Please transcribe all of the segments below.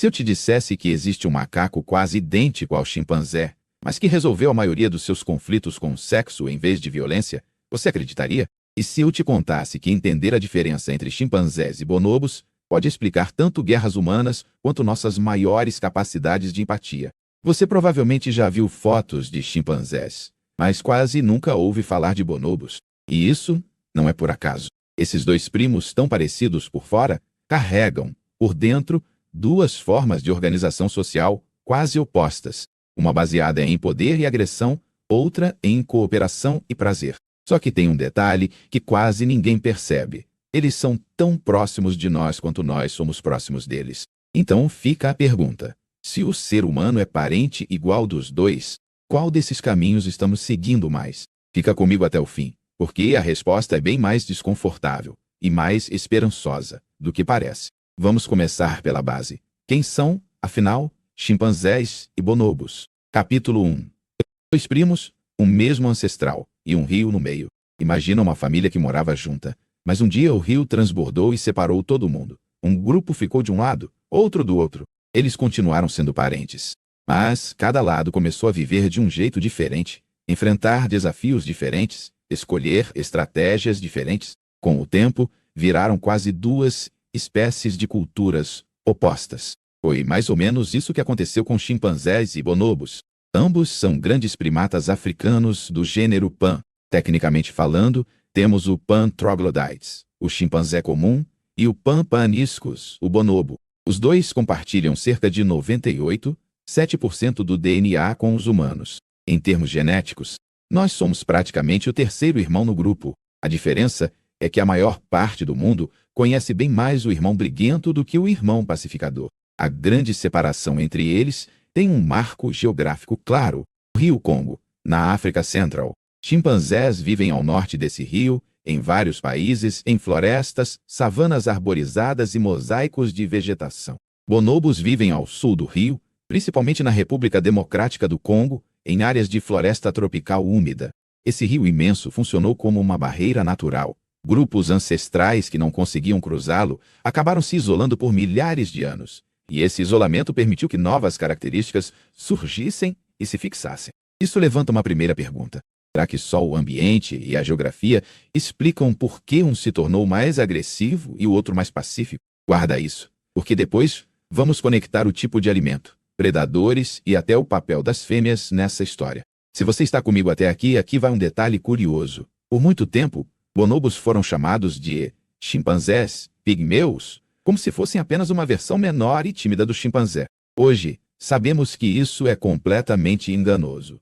Se eu te dissesse que existe um macaco quase idêntico ao chimpanzé, mas que resolveu a maioria dos seus conflitos com sexo em vez de violência, você acreditaria? E se eu te contasse que entender a diferença entre chimpanzés e bonobos pode explicar tanto guerras humanas quanto nossas maiores capacidades de empatia? Você provavelmente já viu fotos de chimpanzés, mas quase nunca ouve falar de bonobos. E isso não é por acaso. Esses dois primos tão parecidos por fora carregam, por dentro, duas formas de organização social quase opostas. Uma baseada em poder e agressão, outra em cooperação e prazer. Só que tem um detalhe que quase ninguém percebe. Eles são tão próximos de nós quanto nós somos próximos deles. Então fica a pergunta: se o ser humano é parente igual dos dois, qual desses caminhos estamos seguindo mais? Fica comigo até o fim, porque a resposta é bem mais desconfortável e mais esperançosa do que parece. Vamos começar pela base. Quem são, afinal, chimpanzés e bonobos? Capítulo 1. Dois primos, um mesmo ancestral e um rio no meio. Imagina uma família que morava junta, mas um dia o rio transbordou e separou todo mundo. Um grupo ficou de um lado, outro do outro. Eles continuaram sendo parentes, mas cada lado começou a viver de um jeito diferente, enfrentar desafios diferentes, escolher estratégias diferentes. Com o tempo, viraram quase duas espécies de culturas opostas. Foi mais ou menos isso que aconteceu com chimpanzés e bonobos. Ambos são grandes primatas africanos do gênero Pan. Tecnicamente falando, temos o Pan troglodytes, o chimpanzé comum, e o Pan paniscus, o bonobo. Os dois compartilham cerca de 98,7% do DNA com os humanos. Em termos genéticos, nós somos praticamente o terceiro irmão no grupo. A diferença é que a maior parte do mundo conhece bem mais o irmão briguento do que o irmão pacificador. A grande separação entre eles tem um marco geográfico claro: o rio Congo, na África Central. Chimpanzés vivem ao norte desse rio, em vários países, em florestas, savanas arborizadas e mosaicos de vegetação. Bonobos vivem ao sul do rio, principalmente na República Democrática do Congo, em áreas de floresta tropical úmida. Esse rio imenso funcionou como uma barreira natural. Grupos ancestrais que não conseguiam cruzá-lo acabaram se isolando por milhares de anos. E esse isolamento permitiu que novas características surgissem e se fixassem. Isso levanta uma primeira pergunta. Será que só o ambiente e a geografia explicam por que um se tornou mais agressivo e o outro mais pacífico? Guarda isso, porque depois vamos conectar o tipo de alimento, predadores e até o papel das fêmeas nessa história. Se você está comigo até aqui, aqui vai um detalhe curioso. Por muito tempo, bonobos foram chamados de chimpanzés pigmeus, como se fossem apenas uma versão menor e tímida do chimpanzé. Hoje, sabemos que isso é completamente enganoso.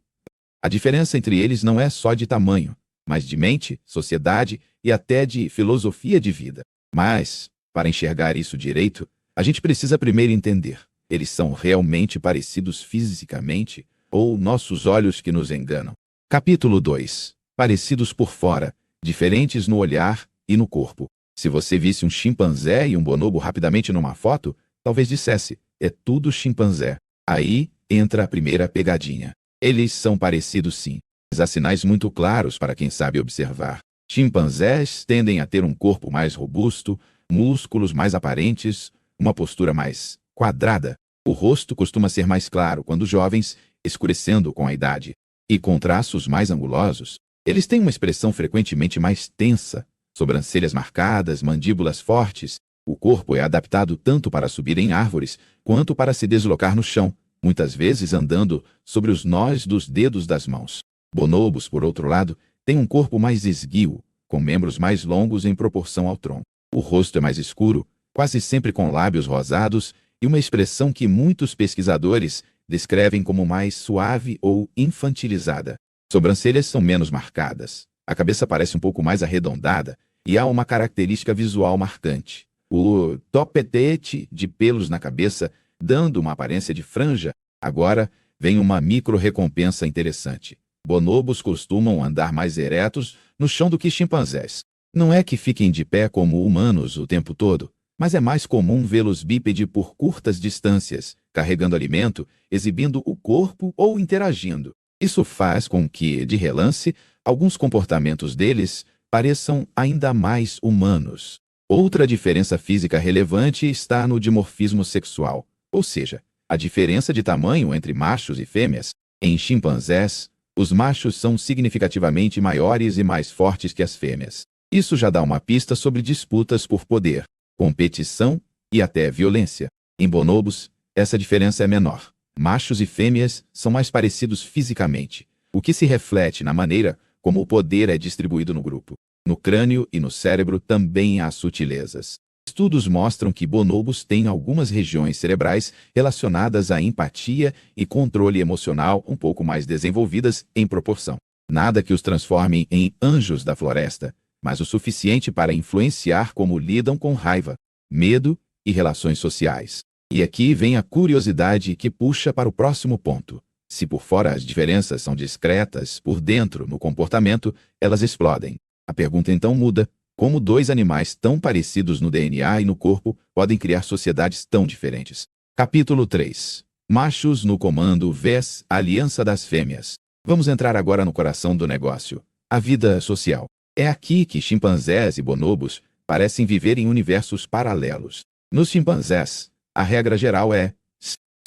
A diferença entre eles não é só de tamanho, mas de mente, sociedade e até de filosofia de vida. Mas, para enxergar isso direito, a gente precisa primeiro entender: eles são realmente parecidos fisicamente ou nossos olhos que nos enganam? Capítulo 2. Parecidos por fora, diferentes no olhar e no corpo. Se você visse um chimpanzé e um bonobo rapidamente numa foto, talvez dissesse: é tudo chimpanzé. Aí entra a primeira pegadinha. Eles são parecidos sim, mas há sinais muito claros para quem sabe observar. Chimpanzés tendem a ter um corpo mais robusto, músculos mais aparentes, uma postura mais quadrada. O rosto costuma ser mais claro quando jovens, escurecendo com a idade, e com traços mais angulosos. Eles têm uma expressão frequentemente mais tensa, sobrancelhas marcadas, mandíbulas fortes. O corpo é adaptado tanto para subir em árvores quanto para se deslocar no chão, muitas vezes andando sobre os nós dos dedos das mãos. Bonobos, por outro lado, têm um corpo mais esguio, com membros mais longos em proporção ao tronco. O rosto é mais escuro, quase sempre com lábios rosados e uma expressão que muitos pesquisadores descrevem como mais suave ou infantilizada. Sobrancelhas são menos marcadas, a cabeça parece um pouco mais arredondada e há uma característica visual marcante: o topetete de pelos na cabeça, dando uma aparência de franja. Agora vem uma micro-recompensa interessante. Bonobos costumam andar mais eretos no chão do que chimpanzés. Não é que fiquem de pé como humanos o tempo todo, mas é mais comum vê-los bípede por curtas distâncias, carregando alimento, exibindo o corpo ou interagindo. Isso faz com que, de relance, alguns comportamentos deles pareçam ainda mais humanos. Outra diferença física relevante está no dimorfismo sexual. ou seja, a diferença de tamanho entre machos e fêmeas. Em chimpanzés, os machos são significativamente maiores e mais fortes que as fêmeas. Isso já dá uma pista sobre disputas por poder, competição e até violência. Em bonobos, essa diferença é menor. Machos e fêmeas são mais parecidos fisicamente, o que se reflete na maneira como o poder é distribuído no grupo. No crânio e no cérebro também há sutilezas. Estudos mostram que bonobos têm algumas regiões cerebrais relacionadas à empatia e controle emocional um pouco mais desenvolvidas em proporção. Nada que os transforme em anjos da floresta, mas o suficiente para influenciar como lidam com raiva, medo e relações sociais. E aqui vem a curiosidade que puxa para o próximo ponto. Se por fora as diferenças são discretas, por dentro, no comportamento, elas explodem. A pergunta então muda: como dois animais tão parecidos no DNA e no corpo podem criar sociedades tão diferentes? Capítulo 3. Machos no comando vs aliança das fêmeas. Vamos entrar agora no coração do negócio, a vida social. É aqui que chimpanzés e bonobos parecem viver em universos paralelos. Nos chimpanzés, a regra geral é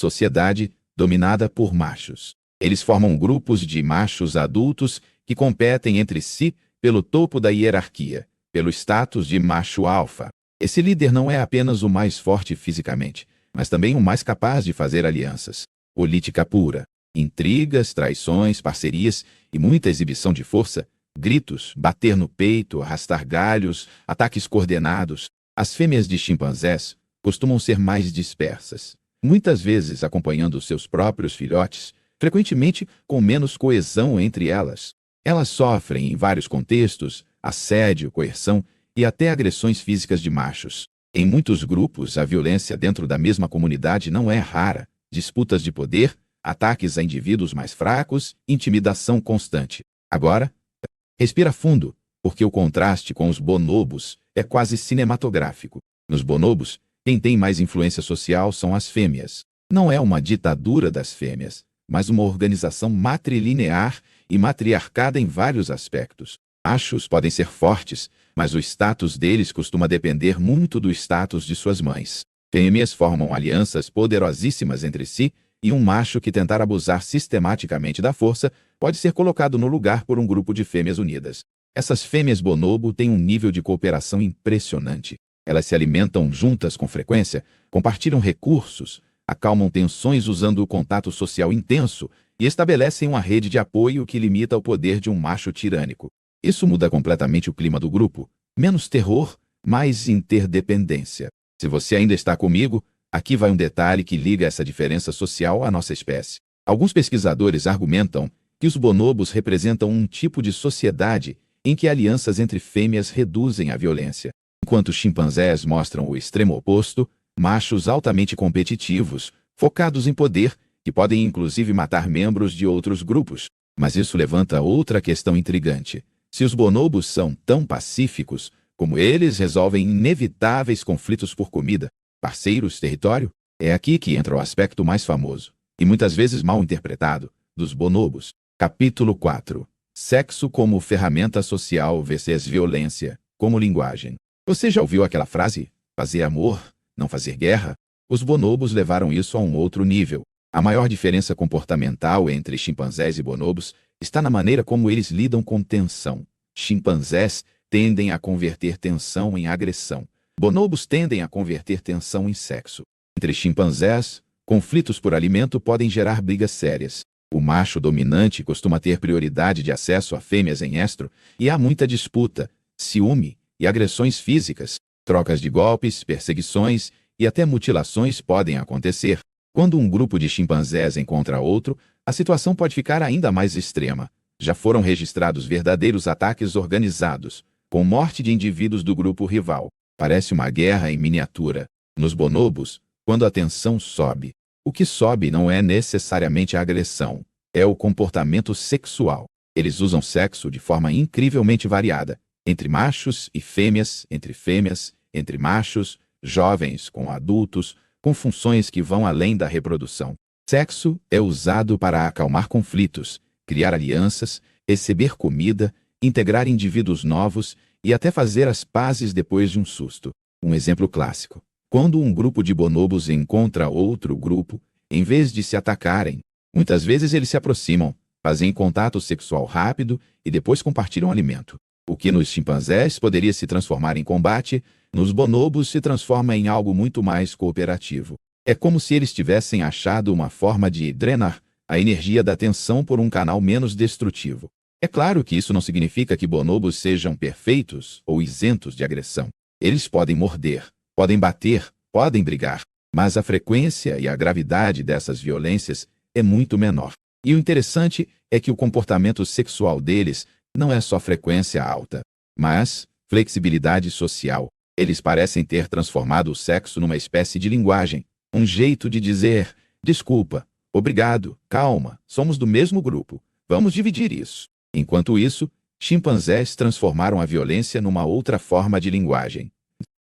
sociedade dominada por machos. Eles formam grupos de machos adultos que competem entre si pelo topo da hierarquia, pelo status de macho alfa. Esse líder não é apenas o mais forte fisicamente, mas também o mais capaz de fazer alianças. Política pura, intrigas, traições, parcerias e muita exibição de força, gritos, bater no peito, arrastar galhos, ataques coordenados. As fêmeas de chimpanzés costumam ser mais dispersas, muitas vezes acompanhando seus próprios filhotes, frequentemente com menos coesão entre elas. Elas sofrem, em vários contextos, assédio, coerção e até agressões físicas de machos. Em muitos grupos, a violência dentro da mesma comunidade não é rara. Disputas de poder, ataques a indivíduos mais fracos, intimidação constante. Agora, respira fundo, porque o contraste com os bonobos é quase cinematográfico. Nos bonobos, quem tem mais influência social são as fêmeas. Não é uma ditadura das fêmeas, mas uma organização matrilinear e matriarcada em vários aspectos. Machos podem ser fortes, mas o status deles costuma depender muito do status de suas mães. Fêmeas formam alianças poderosíssimas entre si, e um macho que tentar abusar sistematicamente da força pode ser colocado no lugar por um grupo de fêmeas unidas. Essas fêmeas bonobo têm um nível de cooperação impressionante. Elas se alimentam juntas com frequência, compartilham recursos, acalmam tensões usando o contato social intenso e estabelecem uma rede de apoio que limita o poder de um macho tirânico. Isso muda completamente o clima do grupo. Menos terror, mais interdependência. Se você ainda está comigo, aqui vai um detalhe que liga essa diferença social à nossa espécie. Alguns pesquisadores argumentam que os bonobos representam um tipo de sociedade em que alianças entre fêmeas reduzem a violência, enquanto os chimpanzés mostram o extremo oposto, machos altamente competitivos, focados em poder, que podem inclusive matar membros de outros grupos. Mas isso levanta outra questão intrigante. Se os bonobos são tão pacíficos, como eles resolvem inevitáveis conflitos por comida, parceiros, território? É aqui que entra o aspecto mais famoso, e muitas vezes mal interpretado, dos bonobos. Capítulo 4. Sexo como ferramenta social versus violência como linguagem. Você já ouviu aquela frase? Fazer amor, não fazer guerra? Os bonobos levaram isso a um outro nível. A maior diferença comportamental entre chimpanzés e bonobos está na maneira como eles lidam com tensão. Chimpanzés tendem a converter tensão em agressão. Bonobos tendem a converter tensão em sexo. Entre chimpanzés, conflitos por alimento podem gerar brigas sérias. O macho dominante costuma ter prioridade de acesso a fêmeas em estro e há muita disputa, ciúme e agressões físicas. Trocas de golpes, perseguições e até mutilações podem acontecer. Quando um grupo de chimpanzés encontra outro, a situação pode ficar ainda mais extrema. Já foram registrados verdadeiros ataques organizados, com morte de indivíduos do grupo rival. Parece uma guerra em miniatura. Nos bonobos, quando a tensão sobe, o que sobe não é necessariamente a agressão, é o comportamento sexual. Eles usam sexo de forma incrivelmente variada, entre machos e fêmeas, entre machos, jovens com adultos, com funções que vão além da reprodução. Sexo é usado para acalmar conflitos, criar alianças, receber comida, integrar indivíduos novos e até fazer as pazes depois de um susto. Um exemplo clássico. Quando um grupo de bonobos encontra outro grupo, em vez de se atacarem, muitas vezes eles se aproximam, fazem contato sexual rápido e depois compartilham alimento. O que nos chimpanzés poderia se transformar em combate, nos bonobos se transforma em algo muito mais cooperativo. É como se eles tivessem achado uma forma de drenar a energia da tensão por um canal menos destrutivo. É claro que isso não significa que bonobos sejam perfeitos ou isentos de agressão. Eles podem morder, podem bater, podem brigar, mas a frequência e a gravidade dessas violências é muito menor. E o interessante é que o comportamento sexual deles não é só frequência alta, mas flexibilidade social. Eles parecem ter transformado o sexo numa espécie de linguagem, um jeito de dizer: desculpa, obrigado, calma, somos do mesmo grupo, vamos dividir isso. Enquanto isso, chimpanzés transformaram a violência numa outra forma de linguagem.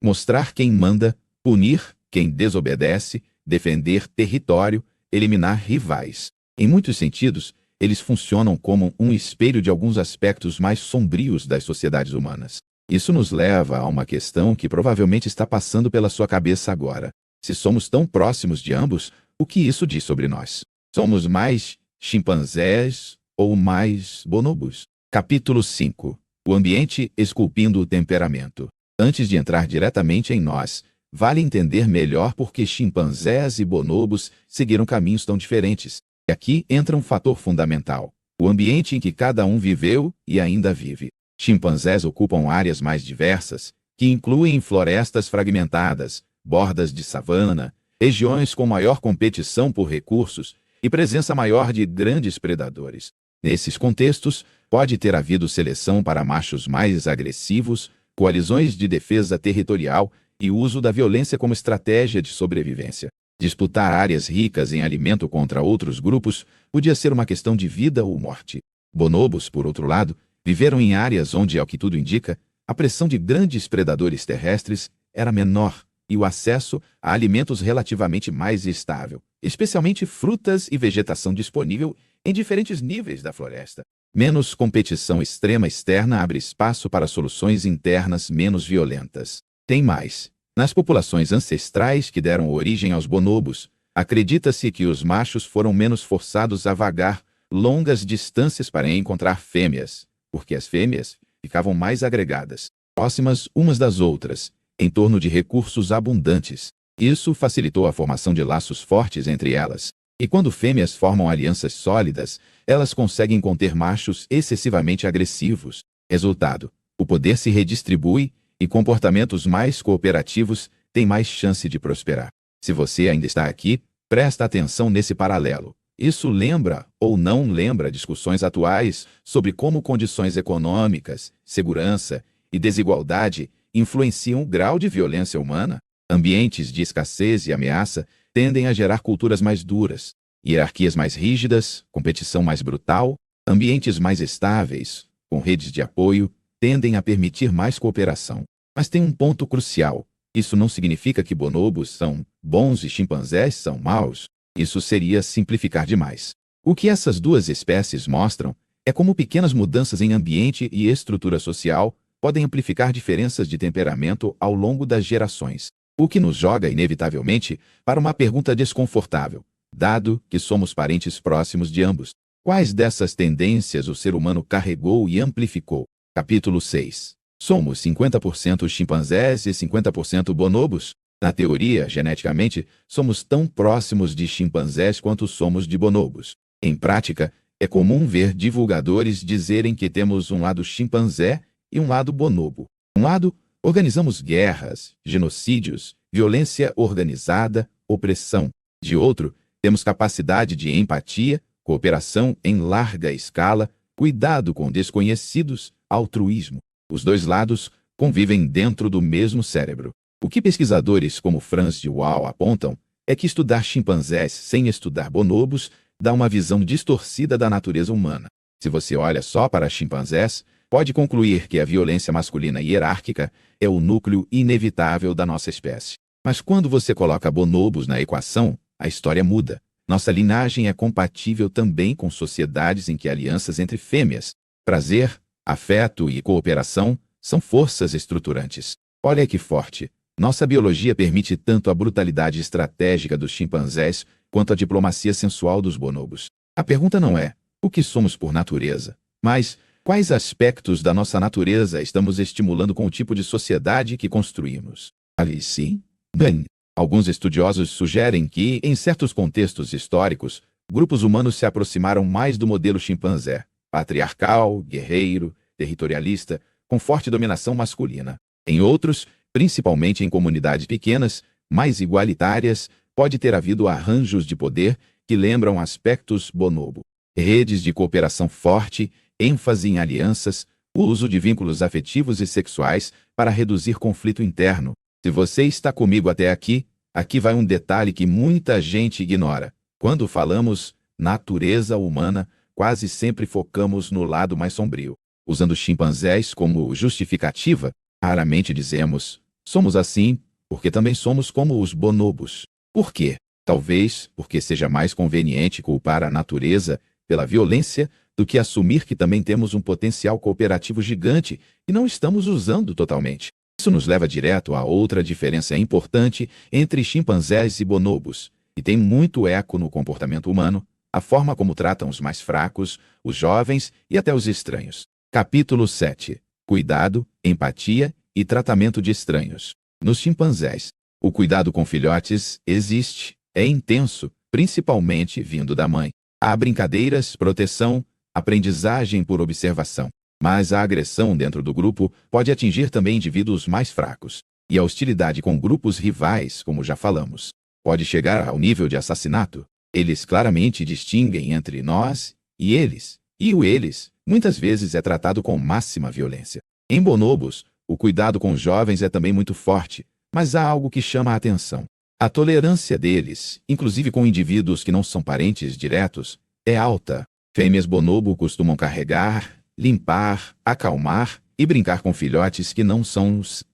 Mostrar quem manda, punir quem desobedece, defender território, eliminar rivais. Em muitos sentidos, eles funcionam como um espelho de alguns aspectos mais sombrios das sociedades humanas. Isso nos leva a uma questão que provavelmente está passando pela sua cabeça agora. Se somos tão próximos de ambos, o que isso diz sobre nós? Somos mais chimpanzés ou mais bonobos? Capítulo 5. O ambiente esculpindo o temperamento. Antes de entrar diretamente em nós, vale entender melhor por que chimpanzés e bonobos seguiram caminhos tão diferentes. E aqui entra um fator fundamental: o ambiente em que cada um viveu e ainda vive. Chimpanzés ocupam áreas mais diversas, que incluem florestas fragmentadas, bordas de savana, regiões com maior competição por recursos e presença maior de grandes predadores. Nesses contextos, pode ter havido seleção para machos mais agressivos, coalizões de defesa territorial e uso da violência como estratégia de sobrevivência. Disputar áreas ricas em alimento contra outros grupos podia ser uma questão de vida ou morte. Bonobos, por outro lado, viveram em áreas onde, ao que tudo indica, a pressão de grandes predadores terrestres era menor e o acesso a alimentos relativamente mais estável, especialmente frutas e vegetação disponível em diferentes níveis da floresta. Menos competição extrema externa abre espaço para soluções internas menos violentas. Tem mais. Nas populações ancestrais que deram origem aos bonobos, acredita-se que os machos foram menos forçados a vagar longas distâncias para encontrar fêmeas, porque as fêmeas ficavam mais agregadas, próximas umas das outras, em torno de recursos abundantes. Isso facilitou a formação de laços fortes entre elas. E quando fêmeas formam alianças sólidas, elas conseguem conter machos excessivamente agressivos. Resultado: o poder se redistribui e comportamentos mais cooperativos têm mais chance de prosperar. Se você ainda está aqui, presta atenção nesse paralelo. Isso lembra ou não lembra discussões atuais sobre como condições econômicas, segurança e desigualdade influenciam o grau de violência humana? Ambientes de escassez e ameaça tendem a gerar culturas mais duras, hierarquias mais rígidas, competição mais brutal. Ambientes mais estáveis, com redes de apoio, tendem a permitir mais cooperação. Mas tem um ponto crucial: isso não significa que bonobos são bons e chimpanzés são maus. Isso seria simplificar demais. O que essas duas espécies mostram é como pequenas mudanças em ambiente e estrutura social podem amplificar diferenças de temperamento ao longo das gerações. O que nos joga, inevitavelmente, para uma pergunta desconfortável: dado que somos parentes próximos de ambos, quais dessas tendências o ser humano carregou e amplificou? Capítulo 6. Somos 50% chimpanzés e 50% bonobos? Na teoria, geneticamente, somos tão próximos de chimpanzés quanto somos de bonobos. Em prática, é comum ver divulgadores dizerem que temos um lado chimpanzé e um lado bonobo. Um lado, organizamos guerras, genocídios, violência organizada, opressão. De outro, temos capacidade de empatia, cooperação em larga escala, cuidado com desconhecidos, altruísmo. Os dois lados convivem dentro do mesmo cérebro. O que pesquisadores como Franz de Waal apontam é que estudar chimpanzés sem estudar bonobos dá uma visão distorcida da natureza humana. Se você olha só para chimpanzés, pode concluir que a violência masculina hierárquica é o núcleo inevitável da nossa espécie. Mas quando você coloca bonobos na equação, a história muda. Nossa linhagem é compatível também com sociedades em que alianças entre fêmeas, prazer, afeto e cooperação são forças estruturantes. Olha que forte! Nossa biologia permite tanto a brutalidade estratégica dos chimpanzés quanto a diplomacia sensual dos bonobos. A pergunta não é o que somos por natureza, mas quais aspectos da nossa natureza estamos estimulando com o tipo de sociedade que construímos. Ali sim, bem, alguns estudiosos sugerem que, em certos contextos históricos, grupos humanos se aproximaram mais do modelo chimpanzé, patriarcal, guerreiro, territorialista, com forte dominação masculina. Em outros, principalmente em comunidades pequenas, mais igualitárias, pode ter havido arranjos de poder que lembram aspectos bonobo. Redes de cooperação forte, ênfase em alianças, o uso de vínculos afetivos e sexuais para reduzir conflito interno. Se você está comigo até aqui, aqui vai um detalhe que muita gente ignora. Quando falamos natureza humana, quase sempre focamos no lado mais sombrio. Usando chimpanzés como justificativa, raramente dizemos, somos assim porque também somos como os bonobos. Por quê? Talvez porque seja mais conveniente culpar a natureza pela violência do que assumir que também temos um potencial cooperativo gigante e não estamos usando totalmente. Isso nos leva direto a outra diferença importante entre chimpanzés e bonobos, e tem muito eco no comportamento humano, a forma como tratam os mais fracos, os jovens e até os estranhos. Capítulo 7. Cuidado, empatia e tratamento de estranhos. Nos chimpanzés, o cuidado com filhotes existe, é intenso, principalmente vindo da mãe. Há brincadeiras, proteção, aprendizagem por observação. Mas a agressão dentro do grupo pode atingir também indivíduos mais fracos. E a hostilidade com grupos rivais, como já falamos, pode chegar ao nível de assassinato. Eles claramente distinguem entre nós e eles. E o eles, muitas vezes, é tratado com máxima violência. Em bonobos, o cuidado com os jovens é também muito forte, mas há algo que chama a atenção. A tolerância deles, inclusive com indivíduos que não são parentes diretos, é alta. Fêmeas bonobo costumam carregar, limpar, acalmar e brincar com filhotes que não são os...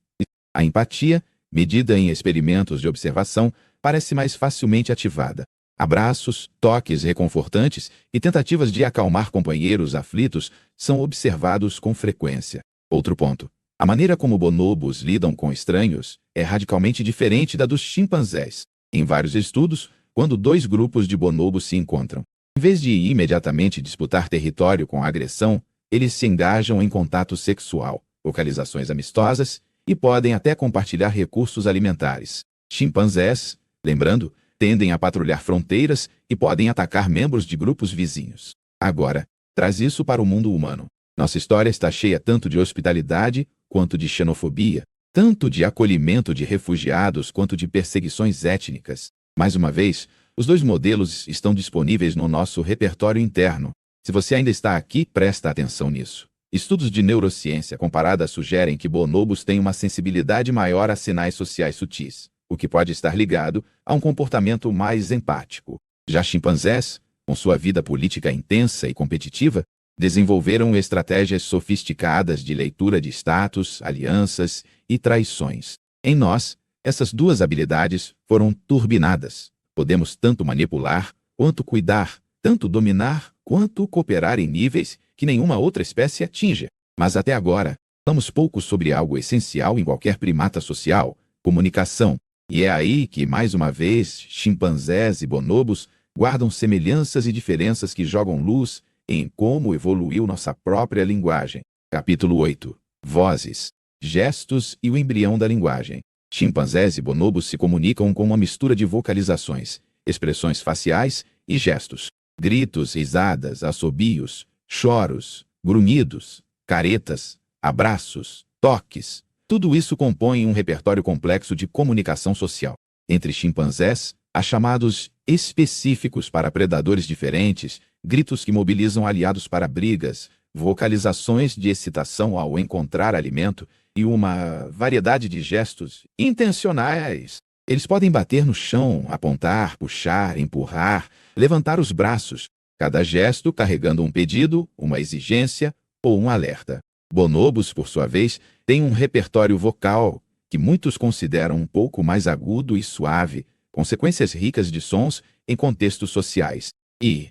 A empatia, medida em experimentos de observação, parece mais facilmente ativada. Abraços, toques reconfortantes e tentativas de acalmar companheiros aflitos são observados com frequência. Outro ponto. A maneira como bonobos lidam com estranhos é radicalmente diferente da dos chimpanzés. Em vários estudos, quando dois grupos de bonobos se encontram, em vez de imediatamente disputar território com agressão, eles se engajam em contato sexual, localizações amistosas e podem até compartilhar recursos alimentares. Chimpanzés, lembrando, tendem a patrulhar fronteiras e podem atacar membros de grupos vizinhos. Agora, traz isso para o mundo humano. Nossa história está cheia tanto de hospitalidade quanto de xenofobia, tanto de acolhimento de refugiados quanto de perseguições étnicas. Mais uma vez, os dois modelos estão disponíveis no nosso repertório interno. Se você ainda está aqui, presta atenção nisso. Estudos de neurociência comparada sugerem que bonobos têm uma sensibilidade maior a sinais sociais sutis, o que pode estar ligado a um comportamento mais empático. Já chimpanzés, com sua vida política intensa e competitiva, desenvolveram estratégias sofisticadas de leitura de status, alianças e traições. Em nós, essas duas habilidades foram turbinadas. Podemos tanto manipular quanto cuidar, tanto dominar quanto cooperar em níveis que nenhuma outra espécie atinge. Mas até agora, falamos pouco sobre algo essencial em qualquer primata social: comunicação. E é aí que, mais uma vez, chimpanzés e bonobos guardam semelhanças e diferenças que jogam luz em como evoluiu nossa própria linguagem. Capítulo 8. Vozes, gestos e o embrião da linguagem. Chimpanzés e bonobos se comunicam com uma mistura de vocalizações, expressões faciais e gestos. Gritos, risadas, assobios, choros, grunhidos, caretas, abraços, toques. Tudo isso compõe um repertório complexo de comunicação social. Entre chimpanzés, há chamados específicos para predadores diferentes, gritos que mobilizam aliados para brigas, vocalizações de excitação ao encontrar alimento e uma variedade de gestos intencionais. Eles podem bater no chão, apontar, puxar, empurrar, levantar os braços, cada gesto carregando um pedido, uma exigência ou um alerta. Bonobos, por sua vez, têm um repertório vocal que muitos consideram um pouco mais agudo e suave, consequências ricas de sons em contextos sociais. E,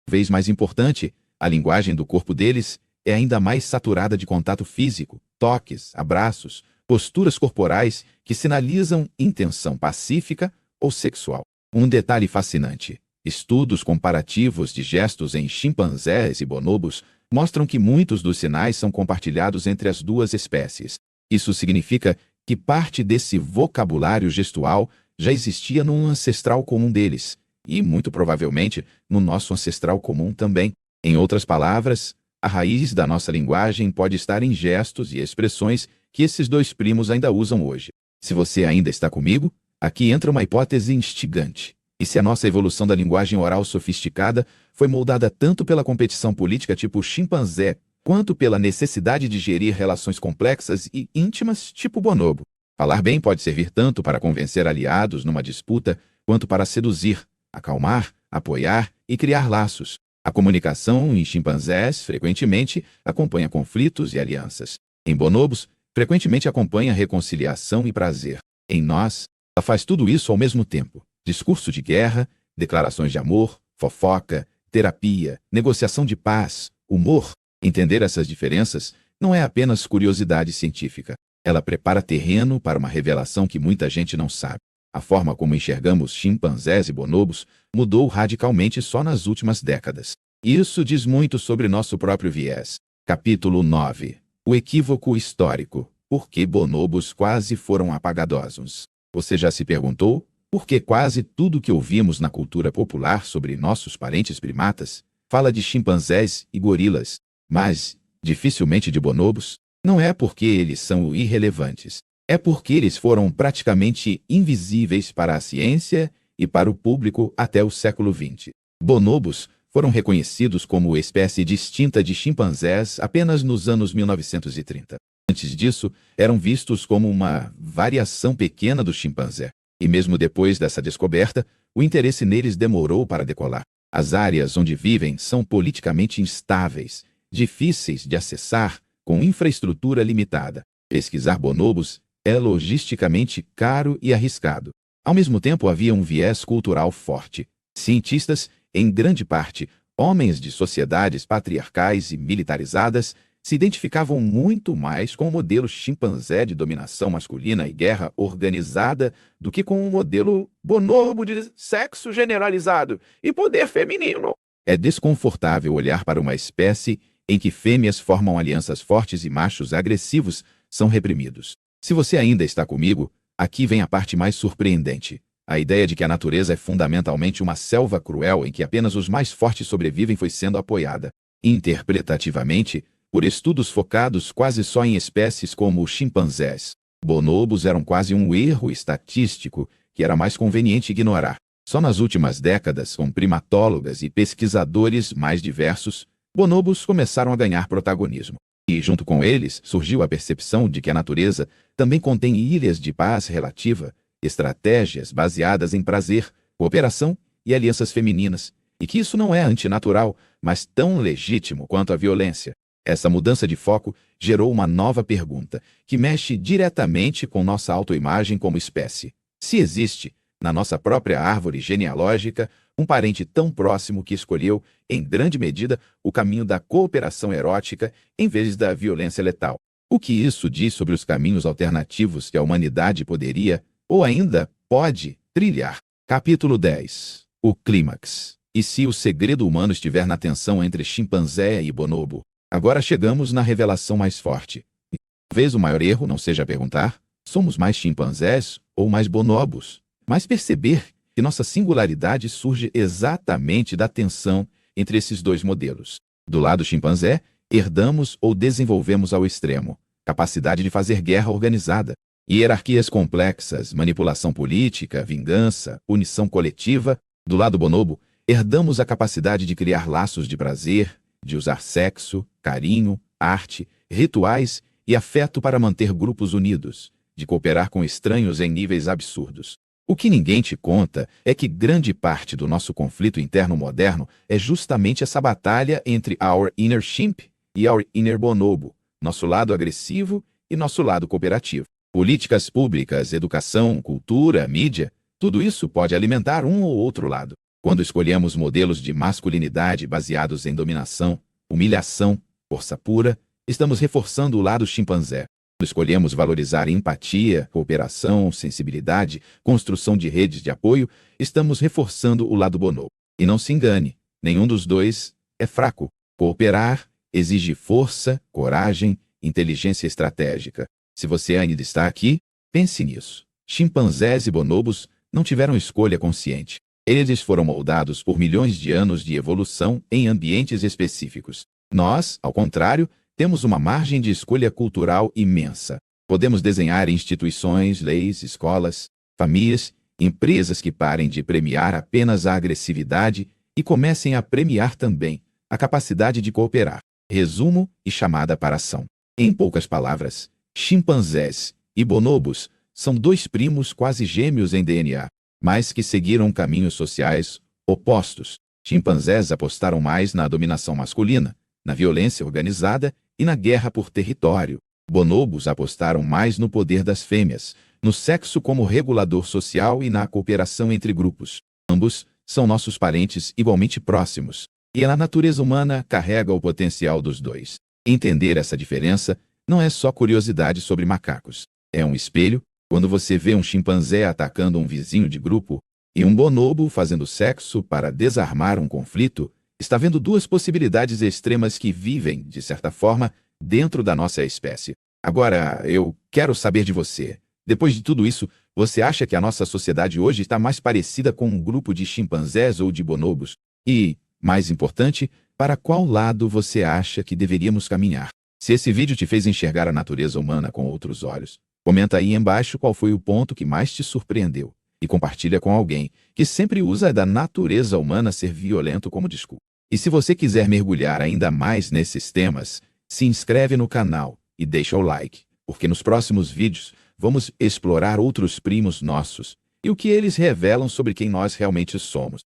talvez mais importante, a linguagem do corpo deles é ainda mais saturada de contato físico, toques, abraços, posturas corporais que sinalizam intenção pacífica ou sexual. Um detalhe fascinante: estudos comparativos de gestos em chimpanzés e bonobos mostram que muitos dos sinais são compartilhados entre as duas espécies. Isso significa que parte desse vocabulário gestual já existia num ancestral comum deles, e muito provavelmente no nosso ancestral comum também. Em outras palavras, a raiz da nossa linguagem pode estar em gestos e expressões que esses dois primos ainda usam hoje. Se você ainda está comigo, aqui entra uma hipótese instigante. E se a nossa evolução da linguagem oral sofisticada foi moldada tanto pela competição política tipo chimpanzé, quanto pela necessidade de gerir relações complexas e íntimas tipo bonobo? Falar bem pode servir tanto para convencer aliados numa disputa, quanto para seduzir, acalmar, apoiar e criar laços. A comunicação em chimpanzés frequentemente acompanha conflitos e alianças. Em bonobos, frequentemente acompanha reconciliação e prazer. Em nós, ela faz tudo isso ao mesmo tempo. Discurso de guerra, declarações de amor, fofoca, terapia, negociação de paz, humor. Entender essas diferenças não é apenas curiosidade científica. Ela prepara terreno para uma revelação que muita gente não sabe. A forma como enxergamos chimpanzés e bonobos mudou radicalmente só nas últimas décadas. Isso diz muito sobre nosso próprio viés. Capítulo 9. O equívoco histórico. Por que bonobos quase foram apagadosos? Você já se perguntou por que quase tudo que ouvimos na cultura popular sobre nossos parentes primatas fala de chimpanzés e gorilas, mas dificilmente de bonobos? Não é porque eles são irrelevantes. É porque eles foram praticamente invisíveis para a ciência e para o público até o século XX. Bonobos foram reconhecidos como espécie distinta de chimpanzés apenas nos anos 1930. Antes disso, eram vistos como uma variação pequena do chimpanzé. E mesmo depois dessa descoberta, o interesse neles demorou para decolar. As áreas onde vivem são politicamente instáveis, difíceis de acessar, com infraestrutura limitada. Pesquisar bonobos é logisticamente caro e arriscado. Ao mesmo tempo, havia um viés cultural forte. Cientistas, em grande parte, homens de sociedades patriarcais e militarizadas, se identificavam muito mais com o modelo chimpanzé de dominação masculina e guerra organizada do que com o modelo bonobo de sexo generalizado e poder feminino. É desconfortável olhar para uma espécie em que fêmeas formam alianças fortes e machos agressivos são reprimidos. Se você ainda está comigo, aqui vem a parte mais surpreendente. A ideia de que a natureza é fundamentalmente uma selva cruel em que apenas os mais fortes sobrevivem foi sendo apoiada, interpretativamente, por estudos focados quase só em espécies como os chimpanzés. Bonobos eram quase um erro estatístico que era mais conveniente ignorar. Só nas últimas décadas, com primatólogas e pesquisadores mais diversos, bonobos começaram a ganhar protagonismo. E, junto com eles, surgiu a percepção de que a natureza também contém ilhas de paz relativa, estratégias baseadas em prazer, cooperação e alianças femininas, e que isso não é antinatural, mas tão legítimo quanto a violência. Essa mudança de foco gerou uma nova pergunta, que mexe diretamente com nossa autoimagem como espécie. Se existe, na nossa própria árvore genealógica, um parente tão próximo que escolheu, em grande medida, o caminho da cooperação erótica em vez da violência letal. O que isso diz sobre os caminhos alternativos que a humanidade poderia, ou ainda pode, trilhar? Capítulo 10. O clímax. E se o segredo humano estiver na tensão entre chimpanzé e bonobo? Agora chegamos na revelação mais forte. E talvez o maior erro não seja perguntar: somos mais chimpanzés ou mais bonobos? Mas perceber que nossa singularidade surge exatamente da tensão entre esses dois modelos. Do lado chimpanzé, herdamos ou desenvolvemos ao extremo capacidade de fazer guerra organizada, hierarquias complexas, manipulação política, vingança, punição coletiva. Do lado bonobo, herdamos a capacidade de criar laços de prazer, de usar sexo, carinho, arte, rituais e afeto para manter grupos unidos, de cooperar com estranhos em níveis absurdos. O que ninguém te conta é que grande parte do nosso conflito interno moderno é justamente essa batalha entre our inner chimp e our inner bonobo, nosso lado agressivo e nosso lado cooperativo. Políticas públicas, educação, cultura, mídia, tudo isso pode alimentar um ou outro lado. Quando escolhemos modelos de masculinidade baseados em dominação, humilhação, força pura, estamos reforçando o lado chimpanzé. Escolhemos valorizar empatia, cooperação, sensibilidade, construção de redes de apoio, estamos reforçando o lado bonobo. E não se engane, nenhum dos dois é fraco. Cooperar exige força, coragem, inteligência estratégica. Se você ainda está aqui, pense nisso. Chimpanzés e bonobos não tiveram escolha consciente. Eles foram moldados por milhões de anos de evolução em ambientes específicos. Nós, ao contrário, temos uma margem de escolha cultural imensa. Podemos desenhar instituições, leis, escolas, famílias, empresas que parem de premiar apenas a agressividade e comecem a premiar também a capacidade de cooperar. Resumo e chamada para ação. Em poucas palavras, chimpanzés e bonobos são dois primos quase gêmeos em DNA, mas que seguiram caminhos sociais opostos. Chimpanzés apostaram mais na dominação masculina, na violência organizada e na guerra por território. Bonobos apostaram mais no poder das fêmeas, no sexo como regulador social e na cooperação entre grupos. Ambos são nossos parentes igualmente próximos, e a natureza humana carrega o potencial dos dois. Entender essa diferença não é só curiosidade sobre macacos. É um espelho. Quando você vê um chimpanzé atacando um vizinho de grupo e um bonobo fazendo sexo para desarmar um conflito, está vendo duas possibilidades extremas que vivem, de certa forma, dentro da nossa espécie. Agora, eu quero saber de você. Depois de tudo isso, você acha que a nossa sociedade hoje está mais parecida com um grupo de chimpanzés ou de bonobos? E, mais importante, para qual lado você acha que deveríamos caminhar? Se esse vídeo te fez enxergar a natureza humana com outros olhos, comenta aí embaixo qual foi o ponto que mais te surpreendeu e compartilha com alguém que sempre usa da natureza humana ser violento como desculpa. E se você quiser mergulhar ainda mais nesses temas, se inscreve no canal e deixa o like, porque nos próximos vídeos vamos explorar outros primos nossos e o que eles revelam sobre quem nós realmente somos.